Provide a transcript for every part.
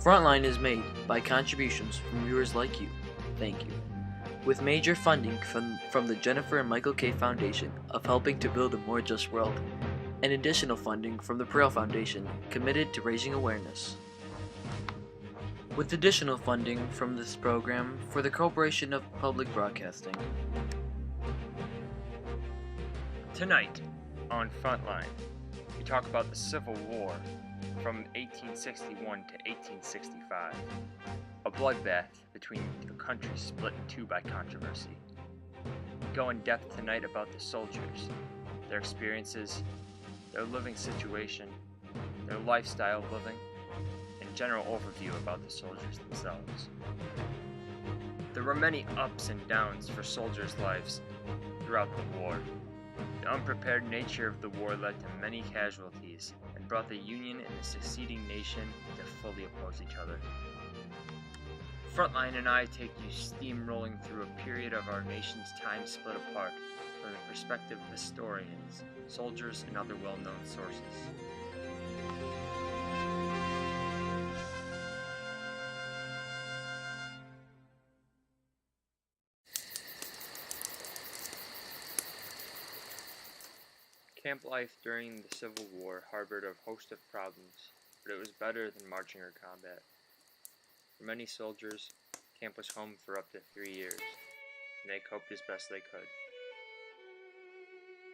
Frontline is made by contributions from viewers like you. Thank you. With major funding from the Jennifer and Michael K. Foundation of helping to build a more just world, and additional funding from the Prale Foundation committed to raising awareness. With additional funding from this program for the Corporation of Public Broadcasting. Tonight on Frontline, we talk about the Civil War from 1861 to 1865, a bloodbath between a country split in two by controversy. We go in depth tonight about the soldiers, their experiences, their living situation, their lifestyle of living, and general overview about the soldiers themselves. There were many ups and downs for soldiers' lives throughout the war. The unprepared nature of the war led to many casualties and brought the Union and the seceding nation to fully oppose each other. Frontline and I take you steamrolling through a period of our nation's time split apart from the perspective of historians, soldiers, and other well-known sources. Camp life during the Civil War harbored a host of problems, but it was better than marching or combat. For many soldiers, camp was home for up to 3 years, and they coped as best they could.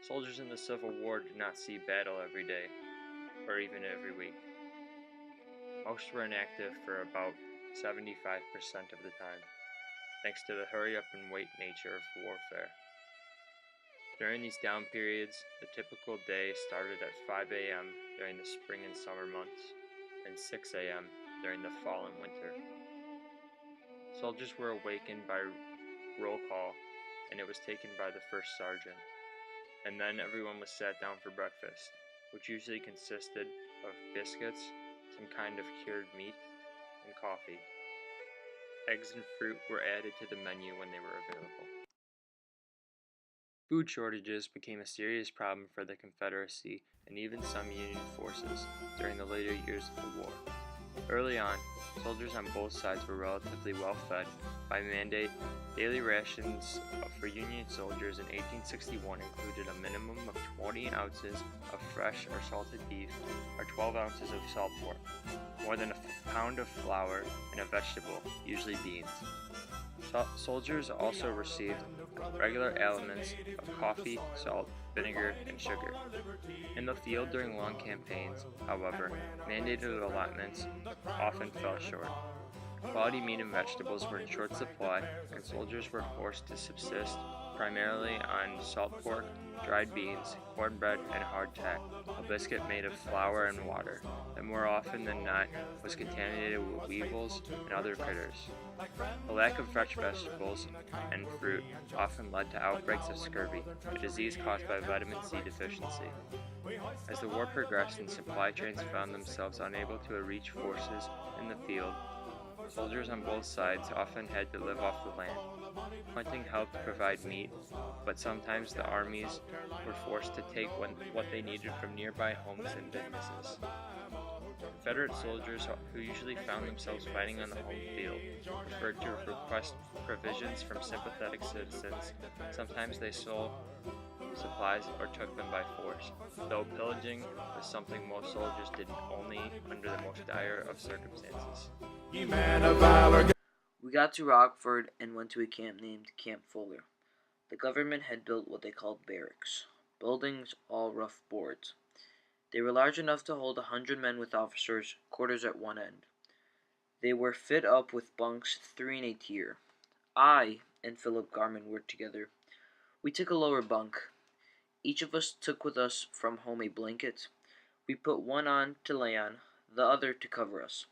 Soldiers in the Civil War did not see battle every day, or even every week. Most were inactive for about 75% of the time, thanks to the hurry-up-and-wait nature of warfare. During these down periods, the typical day started at 5 a.m. during the spring and summer months, and 6 a.m. during the fall and winter. Soldiers were awakened by roll call, and it was taken by the first sergeant, and then everyone was sat down for breakfast, which usually consisted of biscuits, some kind of cured meat, and coffee. Eggs and fruit were added to the menu when they were available. Food shortages became a serious problem for the Confederacy and even some Union forces during the later years of the war. Early on, soldiers on both sides were relatively well fed. By mandate, daily rations for Union soldiers in 1861 included a minimum of 20 ounces of fresh or salted beef or 12 ounces of salt pork, more than a pound of flour, and a vegetable, usually beans. Soldiers also received regular aliments of coffee, salt, vinegar, and sugar. In the field during long campaigns, however, mandated allotments often fell short. Quality meat and vegetables were in short supply, and soldiers were forced to subsist primarily on salt pork, dried beans, cornbread, and hardtack, a biscuit made of flour and water that more often than not was contaminated with weevils and other critters. The lack of fresh vegetables and fruit often led to outbreaks of scurvy, a disease caused by vitamin C deficiency. As the war progressed and supply trains found themselves unable to reach forces in the field, soldiers on both sides often had to live off the land. Hunting helped provide meat, but sometimes the armies were forced to take what they needed from nearby homes and businesses. Confederate soldiers, who usually found themselves fighting on the home field, preferred to request provisions from sympathetic citizens. Sometimes they stole supplies or took them by force, though pillaging was something most soldiers did only under the most dire of circumstances. We got to Rockford and went to a camp named Camp Fuller. The government had built what they called barracks, buildings all rough boards. They were large enough to hold 100 men with officers' quarters at one end. They were fit up with bunks 3 in a tier. I and Philip Garman worked together. We took a lower bunk. Each of us took with us from home a blanket. We put one on to lay on, the other to cover us.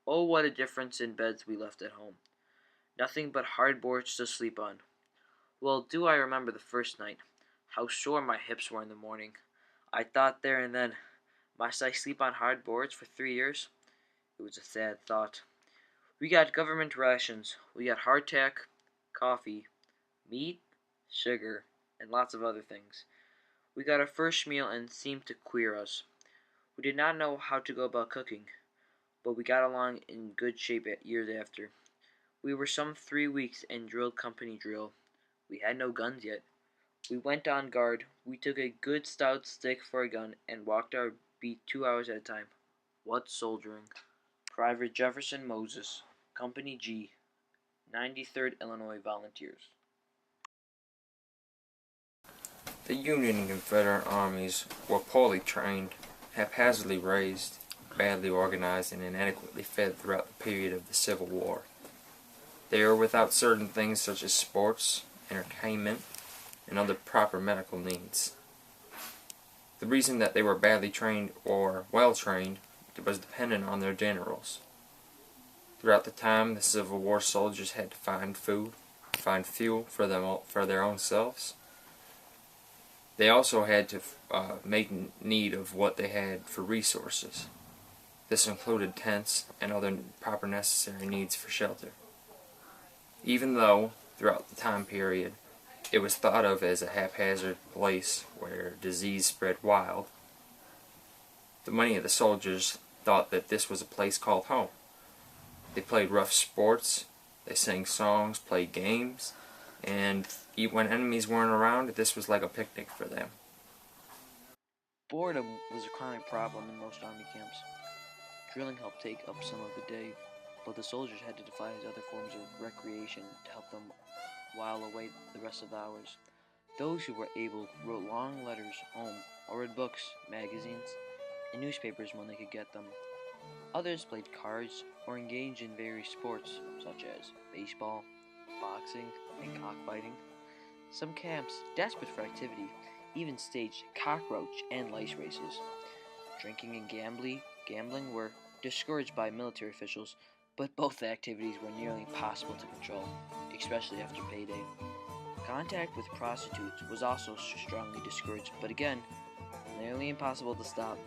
Oh, what a difference in beds we left at home. Nothing but hard boards to sleep on. Well, do I remember the first night. How sore my hips were in the morning. I thought there and then, must I sleep on hard boards for 3 years? It was a sad thought. We got government rations. We got hardtack, coffee, meat, sugar, and lots of other things. We got our first meal and it seemed to queer us. We did not know how to go about cooking. but we got along in good shape years after. We were some 3 weeks and drilled company drill. We had no guns yet. We went on guard. We took a good stout stick for a gun and walked our beat 2 hours at a time. What soldiering! Private Jefferson Moses, Company G, 93rd Illinois Volunteers. The Union and Confederate armies were poorly trained, haphazardly raised, badly organized, and inadequately fed throughout the period of the Civil War. They were without certain things such as sports, entertainment, and other proper medical needs. The reason that they were badly trained or well trained was dependent on their generals. Throughout the time, the Civil War soldiers had to find food, find fuel for their own selves. They also had to make need of what they had for resources. This included tents and other proper necessary needs for shelter. Even though, throughout the time period, it was thought of as a haphazard place where disease spread wild, the many of the soldiers thought that this was a place called home. They played rough sports, they sang songs, played games, and when enemies weren't around, this was like a picnic for them. Boredom was a chronic problem in most army camps. Drilling helped take up some of the day, but the soldiers had to devise other forms of recreation to help them while away the rest of the hours. Those who were able wrote long letters home or read books, magazines, and newspapers when they could get them. Others played cards or engaged in various sports such as baseball, boxing, and cockfighting. Some camps, desperate for activity, even staged cockroach and lice races. Drinking and gambling were discouraged by military officials, but both activities were nearly impossible to control, especially after payday. Contact with prostitutes was also strongly discouraged, but again, nearly impossible to stop.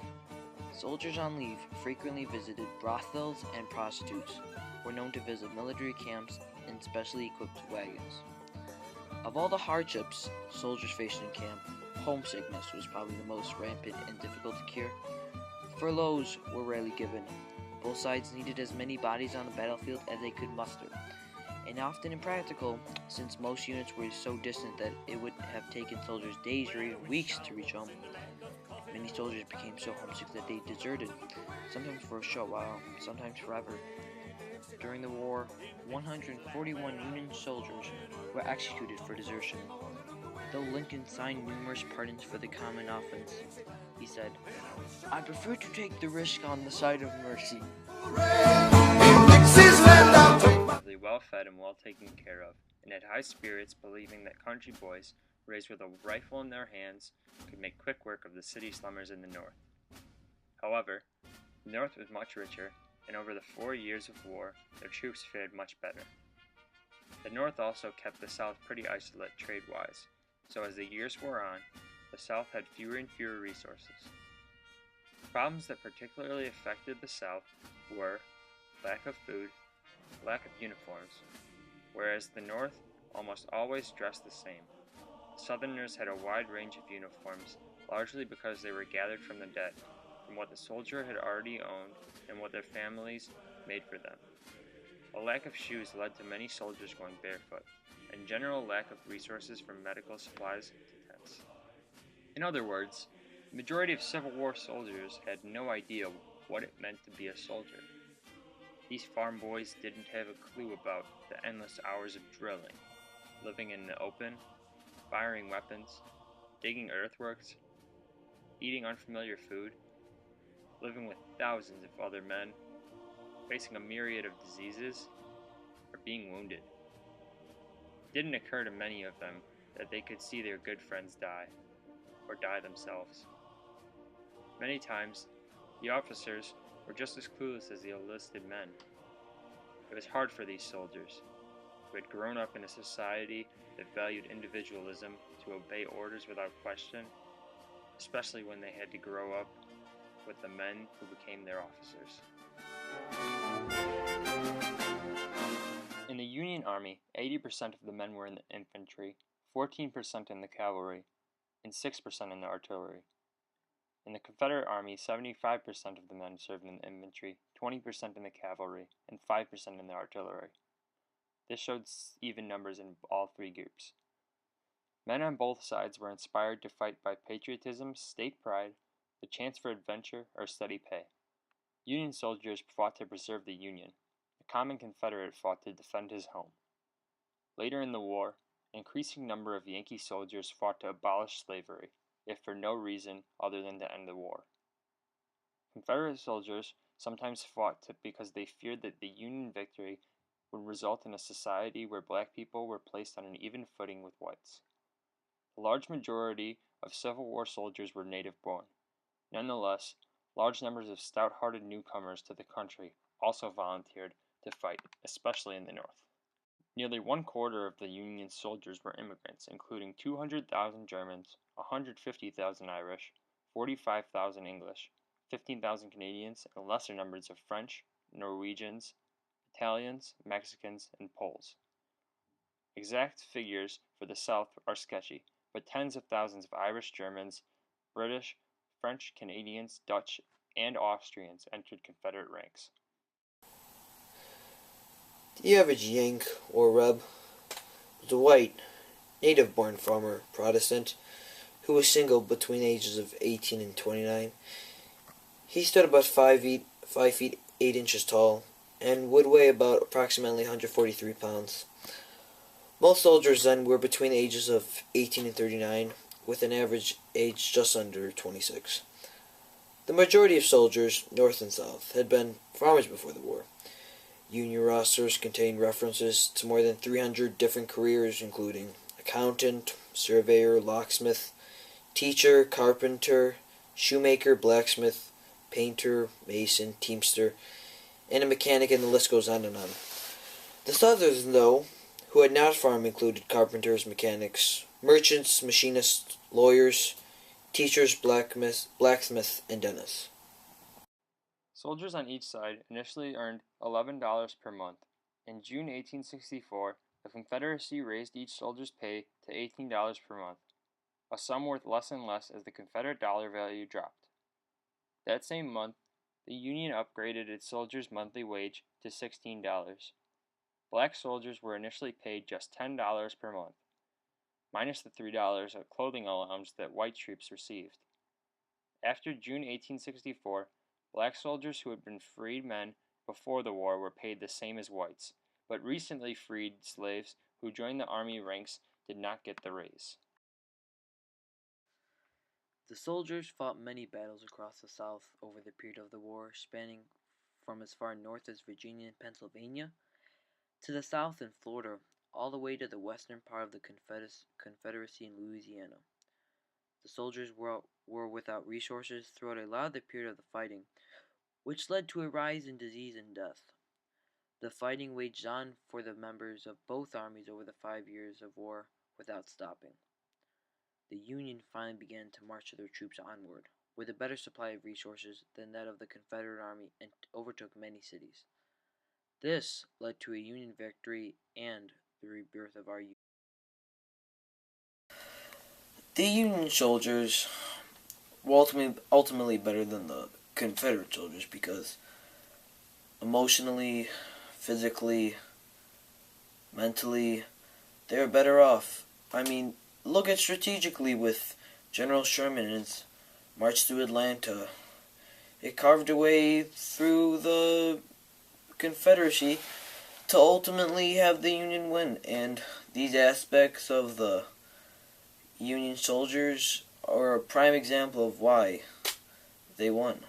Soldiers on leave frequently visited brothels, and prostitutes were known to visit military camps in specially equipped wagons. Of all the hardships soldiers faced in camp, homesickness was probably the most rampant and difficult to cure. Furloughs were rarely given. Both sides needed as many bodies on the battlefield as they could muster, and often impractical since most units were so distant that it would have taken soldiers days or even weeks to reach home. Many soldiers became so homesick that they deserted, sometimes for a short while, sometimes forever. During the war, 141 Union soldiers were executed for desertion. Though Lincoln signed numerous pardons for the common offense, he said, "I prefer to take the risk on the side of mercy." Relatively well fed and well taken care of, and had high spirits, believing that country boys, raised with a rifle in their hands, could make quick work of the city slummers in the North. However, the North was much richer, and over the 4 years of war, their troops fared much better. The North also kept the South pretty isolated trade-wise, so as the years wore on, the South had fewer and fewer resources. Problems that particularly affected the South were lack of food, lack of uniforms, whereas the North almost always dressed the same. Southerners had a wide range of uniforms, largely because they were gathered from the dead, from what the soldier had already owned and what their families made for them. A lack of shoes led to many soldiers going barefoot, and general lack of resources from medical supplies to tents. In other words, the majority of Civil War soldiers had no idea what it meant to be a soldier. These farm boys didn't have a clue about the endless hours of drilling, living in the open, firing weapons, digging earthworks, eating unfamiliar food, living with thousands of other men, facing a myriad of diseases, or being wounded. It didn't occur to many of them that they could see their good friends die, or die themselves. Many times, the officers were just as clueless as the enlisted men. It was hard for these soldiers, who had grown up in a society that valued individualism, to obey orders without question, especially when they had to grow up with the men who became their officers. In the Union Army, 80% of the men were in the infantry, 14% in the cavalry, and 6% in the artillery. In the Confederate Army, 75% of the men served in the infantry, 20% in the cavalry, and 5% in the artillery. This showed even numbers in all three groups. Men on both sides were inspired to fight by patriotism, state pride, the chance for adventure, or steady pay. Union soldiers fought to preserve the Union. The common Confederate fought to defend his home. Later in the war, an increasing number of Yankee soldiers fought to abolish slavery, if for no reason other than to end the war. Confederate soldiers sometimes fought because they feared that the Union victory would result in a society where black people were placed on an even footing with whites. A large majority of Civil War soldiers were native-born. Nonetheless, large numbers of stout-hearted newcomers to the country also volunteered to fight, especially in the North. Nearly 1/4 of the Union soldiers were immigrants, including 200,000 Germans, 150,000 Irish, 45,000 English, 15,000 Canadians, and lesser numbers of French, Norwegians, Italians, Mexicans, and Poles. Exact figures for the South are sketchy, but tens of thousands of Irish Germans, British, French, Canadians, Dutch, and Austrians entered Confederate ranks. The average Yank, or Reb, was a white, native-born farmer Protestant who was single between the ages of 18 and 29. He stood about 5 feet 8 inches tall and would weigh about approximately 143 pounds. Most soldiers then were between the ages of 18 and 39, with an average age just under 26. The majority of soldiers, North and South, had been farmers before the war. Union rosters contained references to more than 300 different careers, including accountant, surveyor, locksmith, teacher, carpenter, shoemaker, blacksmith, painter, mason, teamster, and a mechanic, and the list goes on and on. The Southerners, though, who had not farmed, included carpenters, mechanics, merchants, machinists, lawyers, teachers, blacksmiths, and dentists. Soldiers on each side initially earned $11 per month. In June 1864, the Confederacy raised each soldier's pay to $18 per month, a sum worth less and less as the Confederate dollar value dropped. That same month, the Union upgraded its soldiers' monthly wage to $16. Black soldiers were initially paid just $10 per month, minus the $3 of clothing allowance that white troops received. After June 1864, black soldiers who had been freed men before the war were paid the same as whites, but recently freed slaves who joined the army ranks did not get the raise. The soldiers fought many battles across the South over the period of the war, spanning from as far north as Virginia and Pennsylvania, to the south in Florida, all the way to the western part of the Confederacy in Louisiana. The soldiers were without resources throughout a lot of the period of the fighting, which led to a rise in disease and death. The fighting waged on for the members of both armies over the 5 years of war without stopping. The Union finally began to march their troops onward, with a better supply of resources than that of the Confederate Army, and overtook many cities. This led to a Union victory and the rebirth of our Union. The Union soldiers were ultimately better than the Confederate soldiers because emotionally, physically, mentally, they were better off. I mean, look at strategically with General Sherman and his march through Atlanta. It carved a way through the Confederacy to ultimately have the Union win, and these aspects of the Union soldiers are a prime example of why they won.